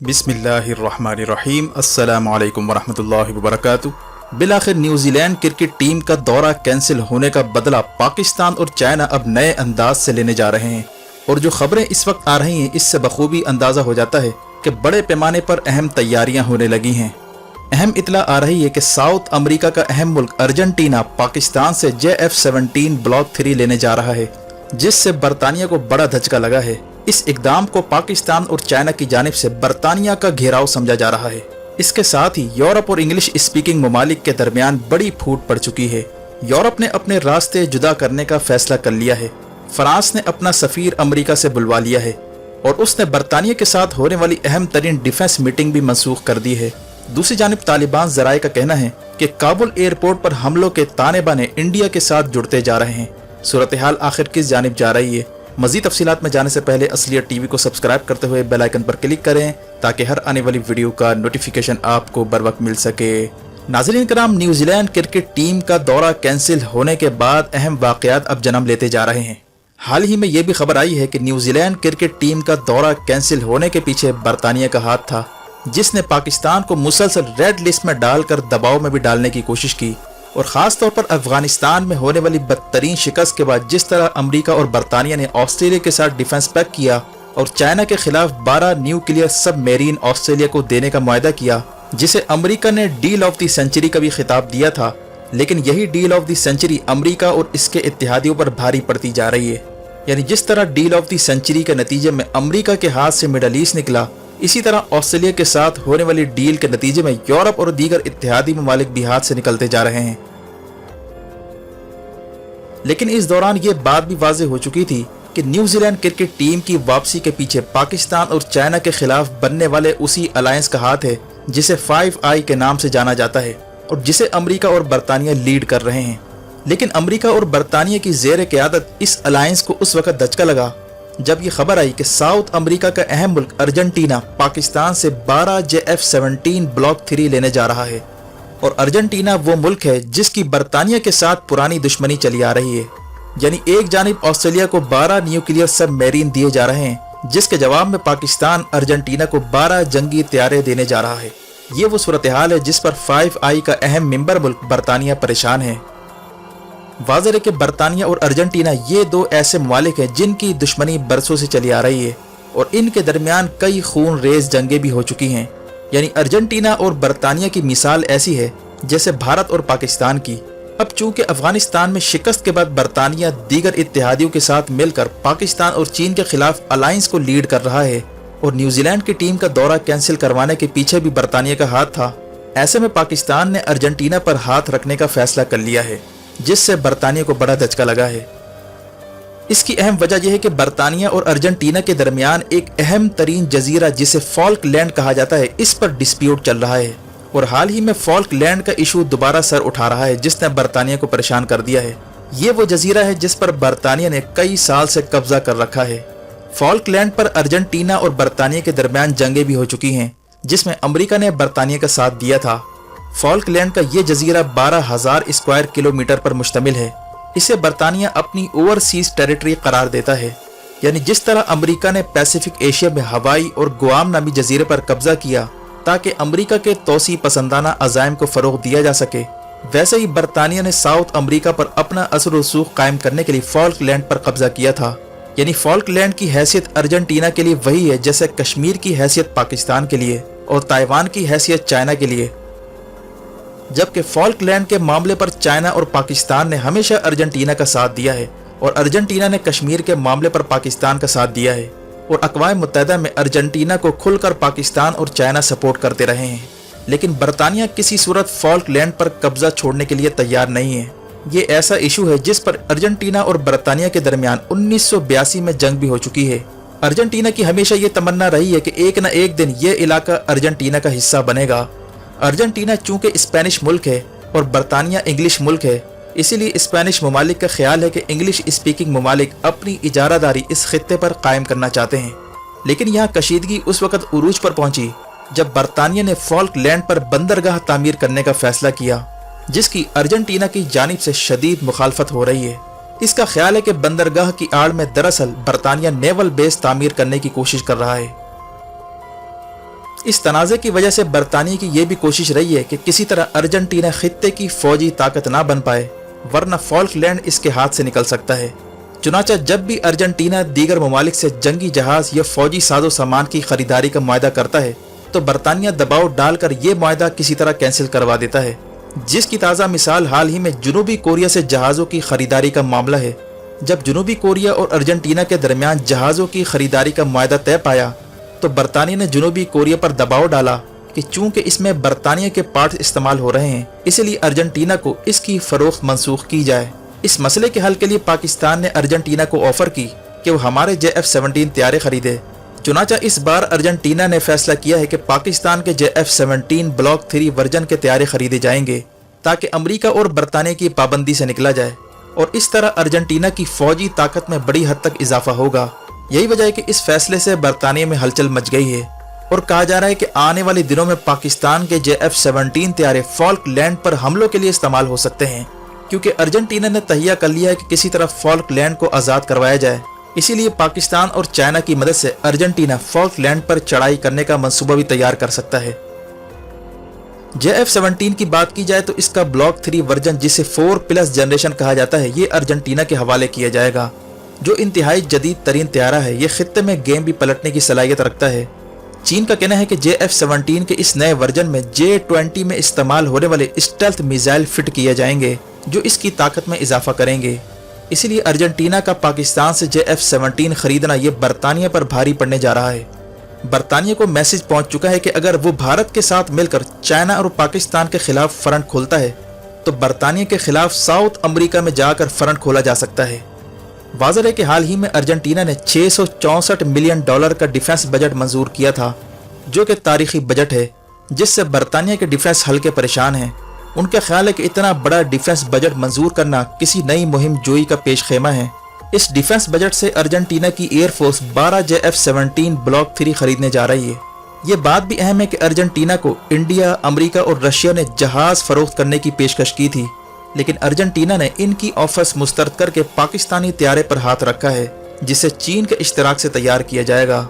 बिस्मिल्लाहिर्रहमानिर्रहीम अस्सलामु अलैकुम वरहमतुल्लाहि वबरकातुहू। बिलाखिर न्यूजीलैंड क्रिकेट टीम का दौरा कैंसिल होने का बदला पाकिस्तान और चाइना अब नए अंदाज से लेने जा रहे हैं और जो खबरें इस वक्त आ रही हैं इससे बखूबी अंदाज़ा हो जाता है कि बड़े पैमाने पर अहम तैयारियां होने लगी हैं। अहम इतला आ रही है कि साउथ अमेरिका का अहम मुल्क अर्जेंटीना पाकिस्तान से JF-17 ब्लॉक 3 लेने जा रहा है, जिससे बरतानिया को बड़ा धचका लगा है। इस इकदाम को पाकिस्तान और चाइना की जानिब से बरतानिया का घेराव समझा जा रहा है। इसके साथ ही यूरोप और इंग्लिश स्पीकिंग ममालिक के दरमियान बड़ी फूट पड़ चुकी है। यूरोप ने अपने रास्ते जुदा करने का फैसला कर लिया है। फ्रांस ने अपना सफीर अमेरिका से बुलवा लिया है और उसने बरतानिया के साथ होने वाली अहम तरीन डिफेंस मीटिंग भी मनसूख कर दी है। दूसरी जानिब तालिबान जराए का कहना है कि काबुल एयरपोर्ट पर हमलों के ताने बाने इंडिया के साथ जुड़ते जा रहे हैं। सूरत हाल आखिर किस जानिब जा रही है? मजीद तफसीलात में जाने से पहले असलियत टीवी को सब्सक्राइब करते हुए बेल आइकन पर क्लिक करें ताकि हर आने वाली वीडियो का नोटिफिकेशन आपको बर वक्त मिल सके। नाज़रीन कराम, न्यूजीलैंड क्रिकेट टीम का दौरा कैंसिल होने के बाद अहम वाक़यात अब जन्म लेते जा रहे हैं। हाल ही में यह भी खबर आई है कि न्यूजीलैंड क्रिकेट टीम का दौरा कैंसिल होने के पीछे बरतानिया का हाथ था, जिसने पाकिस्तान को मुसलसल रेड लिस्ट में डालकर दबाव में भी डालने की कोशिश की और ख़ास तौर पर अफगानिस्तान में होने वाली बदतरीन शिकस्त के बाद जिस तरह अमेरिका और बरतानिया ने ऑस्ट्रेलिया के साथ डिफेंस पैक्ट किया और चाइना के खिलाफ 12 न्यूक्लियर सबमरीन ऑस्ट्रेलिया को देने का मुआहदा किया, जिसे अमेरिका ने डील ऑफ द सेंचुरी का भी खिताब दिया था, लेकिन यही deal of the century America और इसके इत्तेहादियों पर भारी पड़ती जा रही है। यानी जिस तरह डील ऑफ द सेंचुरी के नतीजे में अमेरिका के हाथ से मिडल ईस्ट निकला, इसी तरह ऑस्ट्रेलिया के साथ होने वाली डील के नतीजे में यूरोप और दीगर इत्तेहादी ममालिक भी हाथ से निकलते जा रहे हैं। लेकिन इस दौरान ये बात भी वाज़ेह हो चुकी थी कि न्यूजीलैंड क्रिकेट टीम की वापसी के पीछे पाकिस्तान और चाइना के खिलाफ बनने वाले उसी अलायंस का हाथ है जिसे 5I के नाम से जाना जाता है और जिसे अमेरिका और बरतानिया लीड कर रहे हैं। लेकिन अमेरिका और बरतानिया की ज़ेर क़यादत इस अलायंस को उस वक्त धचका लगा जब ये खबर आई कि साउथ अमेरिका का अहम मुल्क अर्जेंटीना पाकिस्तान से 12 JF-17 ब्लॉक 3 लेने जा रहा है और अर्जेंटीना वो मुल्क है जिसकी बरतानिया के साथ पुरानी दुश्मनी चली आ रही है। यानी एक जानिब ऑस्ट्रेलिया को 12 न्यूक्लियर सबमरीन दिए जा रहे हैं, जिसके जवाब में पाकिस्तान अर्जेंटीना को 12 जंगी तैयारे देने जा रहा है। ये वो सूरत हाल है जिस पर 5I का अहम मेंबर मुल्क बरतानिया परेशान है। वाज़ेह है कि बरतानिया और अर्जेंटीना ये दो ऐसे ममालिक हैं जिनकी दुश्मनी बरसों से चली आ रही है और इनके दरमियान कई खून रेज जंगें भी हो चुकी हैं। यानी अर्जेंटीना और बरतानिया की मिसाल ऐसी है जैसे भारत और पाकिस्तान की। अब चूंकि अफगानिस्तान में शिकस्त के बाद बरतानिया दीगर इत्तेहादियों के साथ मिलकर पाकिस्तान और चीन के खिलाफ अलायंस को लीड कर रहा है और न्यूजीलैंड की टीम का दौरा कैंसिल करवाने के पीछे भी बरतानिया का हाथ था, ऐसे में पाकिस्तान ने अर्जेंटीना पर हाथ रखने का फैसला कर लिया है, जिससे बरतानिया को बड़ा धचका लगा है। इसकी अहम वजह यह है कि बरतानिया और अर्जेंटीना के दरमियान एक अहम तरीन जजीरा जिसे फॉल्कलैंड कहा जाता है, इस पर डिस्प्यूट चल रहा है और हाल ही में फॉल्कलैंड का इशू दोबारा सर उठा रहा है, जिसने बरतानिया को परेशान कर दिया है। ये वो जजीरा है जिस पर बरतानिया ने कई साल से कब्जा कर रखा है। फॉल्कलैंड पर अर्जेंटीना और बरतानिया के दरमियान जंगें भी हो चुकी हैं, जिसमें अमेरिका ने बरतानिया का साथ दिया था। फॉल्कलैंड का ये जजीरा 12,000 स्क्वायर किलोमीटर पर मुश्तमिल है। इसे बरतानिया अपनी ओवरसीज टेरिटरी करार देता है। यानी जिस तरह अमेरिका ने पैसिफिक एशिया में हवाई और गुआम नामी जजीरे पर कब्जा किया ताकि अमेरिका के तोसी पसंदाना अज़ाइम को फरोग दिया जा सके, वैसे ही बरतानिया ने साउथ अमेरिका पर अपना असर रसूख कायम करने के लिए फॉल्कलैंड पर कब्जा किया था। यानी फॉल्कलैंड की हैसियत अर्जेंटीना के लिए वही है जैसे कश्मीर की हैसियत पाकिस्तान के लिए और ताइवान की हैसियत चाइना के लिए, जबकि फॉल्कलैंड के मामले पर चाइना और पाकिस्तान ने हमेशा अर्जेंटीना का साथ दिया है और अर्जेंटीना ने कश्मीर के मामले पर पाकिस्तान का साथ दिया है और अक़वाम मुत्तहिदा में अर्जेंटीना को खुलकर पाकिस्तान और चाइना सपोर्ट करते रहे हैं। लेकिन बरतानिया किसी सूरत फॉल्कलैंड पर कब्जा छोड़ने के लिए तैयार नहीं है। ये ऐसा इशू है जिस पर अर्जेंटीना और बरतानिया के दरमियान 1982 में जंग भी हो चुकी है। अर्जेंटीना की हमेशा ये तमन्ना रही है कि एक न एक दिन ये इलाका अर्जेंटीना का हिस्सा बनेगा। अर्जेंटीना चूंकि स्पेनिश मुल्क है और बरतानिया इंग्लिश मुल्क है, इसीलिए स्पेनिश ममालिक का ख्याल है कि इंग्लिश स्पीकिंग ममालिक अपनी इजारादारी इस खित्ते पर कायम करना चाहते हैं। लेकिन यहाँ कशीदगी उस वक्त उरूज पर पहुंची जब बरतानिया ने फॉल्कलैंड पर बंदरगाह तामीर करने का फैसला किया, जिसकी अर्जेंटीना की जानिब से शदीद मुखालफत हो रही है। इसका ख्याल है कि बंदरगाह की आड़ में दरअसल बरतानिया नेवल बेस तामीर करने की कोशिश कर रहा है। इस तनाज़े की वजह से बरतानिया की ये भी कोशिश रही है कि किसी तरह अर्जेंटीना खित्ते की फौजी ताकत ना बन पाए, वरना फॉल्कलैंड इसके हाथ से निकल सकता है। चुनांचे जब भी अर्जेंटीना दीगर ममालिक से जंगी जहाज या फौजी साजो सामान की खरीदारी का मुआहदा करता है तो बरतानिया दबाव डालकर ये मुआहदा किसी तरह कैंसिल करवा देता है, जिसकी ताज़ा मिसाल हाल ही में जनूबी कोरिया से जहाज़ों की खरीदारी का मामला है। जब जनूबी कोरिया और अर्जेंटीना के दरमियान जहाज़ों की खरीदारी का मुआहदा तय पाया तो बरतानिया ने जनूबी कोरिया पर दबाव डाला कि चूंकि इसमें बरतानिया के पार्ट्स इस्तेमाल हो रहे हैं, इसलिए अर्जेंटीना को इसकी फरोख्त मंसूख की जाए। इस मसले के हल के लिए पाकिस्तान ने अर्जेंटीना को ऑफर की कि वो हमारे JF-17 तैयारे खरीदे। चुनांचे इस बार अर्जेंटीना ने फैसला किया है कि पाकिस्तान के JF-17 ब्लॉक 3 वर्जन के तैयारे खरीदे जाएंगे ताकि अमेरिका और बरतानिया की पाबंदी से निकला जाए और इस तरह अर्जेंटीना की फौजी ताकत में बड़ी हद तक इजाफा होगा। यही वजह है कि इस फैसले से बरतानिया में हलचल मच गई है और कहा जा रहा है कि आने वाले दिनों में पाकिस्तान के JF-17 तैयारे फॉल्कलैंड पर हमलों के लिए इस्तेमाल हो सकते हैं, क्योंकि अर्जेंटीना ने तहिया कर लिया है कि किसी तरह फॉल्कलैंड को आज़ाद करवाया जाए। इसीलिए पाकिस्तान और चाइना की मदद से अर्जेंटीना फॉल्कलैंड पर चढ़ाई करने का मंसूबा भी तैयार कर सकता है। JF-17 की बात की जाए तो इसका ब्लॉक 3 वर्जन, जिसे 4+ जनरेशन कहा जाता है, ये अर्जेंटीना के हवाले किया जाएगा, जो इंतहाई जदीद तरीन तैयारा है। ये खित्ते में गेम भी पलटने की सलाहियत रखता है। चीन का कहना है कि JF-17 के इस नए वर्जन में J-20 में इस्तेमाल होने वाले स्टेल्थ मिसाइल फिट किए जाएंगे जो इसकी ताकत में इजाफा करेंगे। इसलिए अर्जेंटीना का पाकिस्तान से JF-17 खरीदना ये बरतानिया पर भारी पड़ने जा रहा है। बरतानिया को मैसेज पहुंच चुका है कि अगर वो भारत के साथ मिलकर चाइना और पाकिस्तान के खिलाफ फ्रंट खोलता है तो बरतानिया के खिलाफ साउथ अमेरिका में जाकर फ्रंट खोला जा सकता है। वाज़ेह है कि हाल ही में अर्जेंटीना ने $664 मिलियन का डिफेंस बजट मंजूर किया था, जो कि तारीखी बजट है, जिससे बरतानिया के डिफेंस हल्के परेशान हैं। उनका ख्याल है कि इतना बड़ा डिफेंस बजट मंजूर करना किसी नई मुहिम जोई का पेश खेमा है। इस डिफेंस बजट से अर्जेंटीना की एयरफोर्स 12 JF-17 ब्लॉक 3 खरीदने जा रही है। ये बात भी अहम है कि अर्जेंटीना को इंडिया, अमेरिका और रशिया ने जहाज फरोख्त करने की पेशकश की थी, लेकिन अर्जेंटीना ने इनकी ऑफर्स मुस्तरद करके पाकिस्तानी तैयारे पर हाथ रखा है, जिसे चीन के इश्तराक से तैयार किया जाएगा।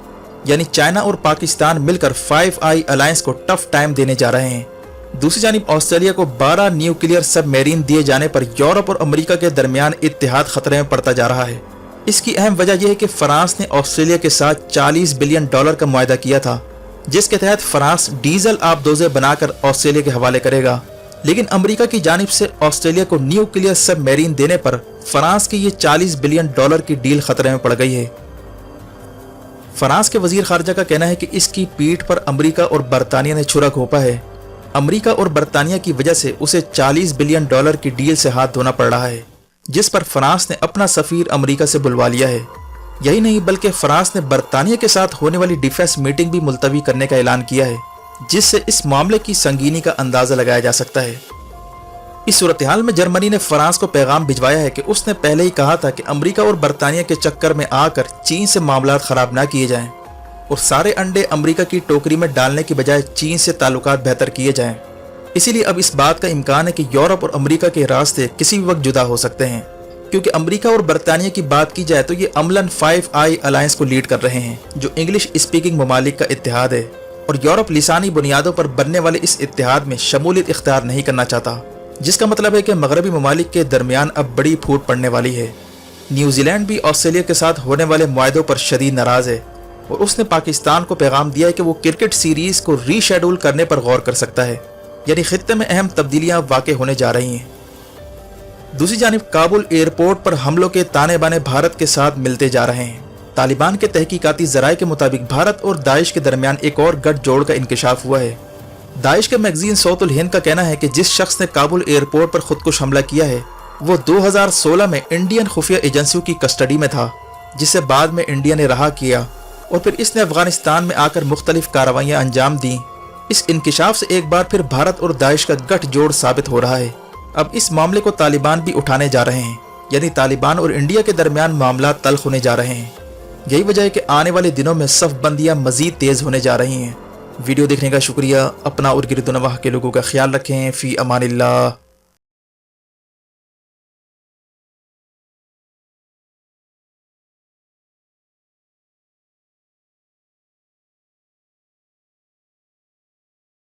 यानी चाइना और पाकिस्तान मिलकर 5 अलायंस को टफ टाइम देने जा रहे हैं। दूसरी जानिब ऑस्ट्रेलिया को 12 न्यूक्लियर सबमरीन दिए जाने पर यूरोप और अमेरिका के दरमियान इत्तेहाद खतरे में पड़ता जा रहा है। इसकी अहम वजह यह है कि फ्रांस ने ऑस्ट्रेलिया के साथ $40 बिलियन का मुआहदा किया था, जिसके तहत फ्रांस डीजल आबदोजे बनाकर ऑस्ट्रेलिया के हवाले करेगा। लेकिन अमेरिका की जानिब से ऑस्ट्रेलिया को न्यूक्लियर सबमरीन देने पर फ्रांस की ये $40 बिलियन की डील खतरे में पड़ गई है। फ्रांस के वजीर खारजा का कहना है कि इसकी पीठ पर अमेरिका और बरतानिया ने छुरा घोंपा है। अमेरिका और बरतानिया की वजह से उसे $40 बिलियन की डील से हाथ धोना पड़ रहा है, जिस पर फ्रांस ने अपना सफीर अमेरिका से बुलवा लिया है। यही नहीं बल्कि फ्रांस ने बरतानिया के साथ होने वाली डिफेंस मीटिंग भी मुलतवी करने का ऐलान किया है, जिससे इस मामले की संगीनी का अंदाजा लगाया जा सकता है। इस सूरत हाल में जर्मनी ने फ्रांस को पैगाम भिजवाया है कि उसने पहले ही कहा था कि अमेरिका और बरतानिया के चक्कर में आकर चीन से मामलात खराब ना किए जाएं और सारे अंडे अमेरिका की टोकरी में डालने की बजाय चीन से ताल्लुकात बेहतर किए जाएं। इसीलिए अब इस बात का इम्कान है कि यूरोप और अमेरिका के रास्ते किसी भी वक्त जुदा हो सकते हैं, क्योंकि अमेरिका और बरतानिया की बात की जाए तो ये अमलन 5 अलायंस को लीड कर रहे हैं, जो इंग्लिश स्पीकिंग ममालिक का इत्तेहाद है, और यूरोप लिसानी बुनियादों पर बनने वाले इस इत्तेहाद में शमूलियत इख्तियार नहीं करना चाहता, जिसका मतलब है कि मगरबी ममालिक के दरमियान अब बड़ी फूट पड़ने वाली है। न्यूजीलैंड भी ऑस्ट्रेलिया के साथ होने वाले मुआहदों पर शदीद नाराज है और उसने पाकिस्तान को पैगाम दिया है कि वो क्रिकेट सीरीज को रीशेड्यूल करने पर गौर कर सकता है। यानी खित्ते में अहम तब्दीलियां वाक़ होने जा रही हैं। दूसरी जानिब काबुल एयरपोर्ट पर हमलों के ताने बाने भारत के साथ मिलते जा रहे हैं। तालिबान के तहकीकाती ज़राए के मुताबिक भारत और दाइश के दरमियान एक और गठजोड़ का इंकशाफ हुआ है। दाइश के मैगजीन सौतुल हिंद का कहना है कि जिस शख्स ने काबुल एयरपोर्ट पर खुदकुश हमला किया है वो 2016 में इंडियन खुफिया एजेंसियों की कस्टडी में था, जिसे बाद में इंडिया ने रहा किया और फिर इसने अफगानिस्तान में आकर मुख्तलिफ कार्रवाइयाँ अंजाम दी। इस इंकशाफ से एक बार फिर भारत और दाइश का गठजोड़ साबित हो रहा है। अब इस मामले को तालिबान भी उठाने जा रहे हैं, यानी तालिबान और इंडिया के दरमियान मामला तल्ख होने जा रहे हैं। यही वजह है कि आने वाले दिनों में सफ़बंदियाँ मज़ीद तेज़ होने जा रही हैं। वीडियो देखने का शुक्रिया। अपना और गिरदुनवाह के लोगों का ख्याल रखें। फ़ी अमानिल्लाह।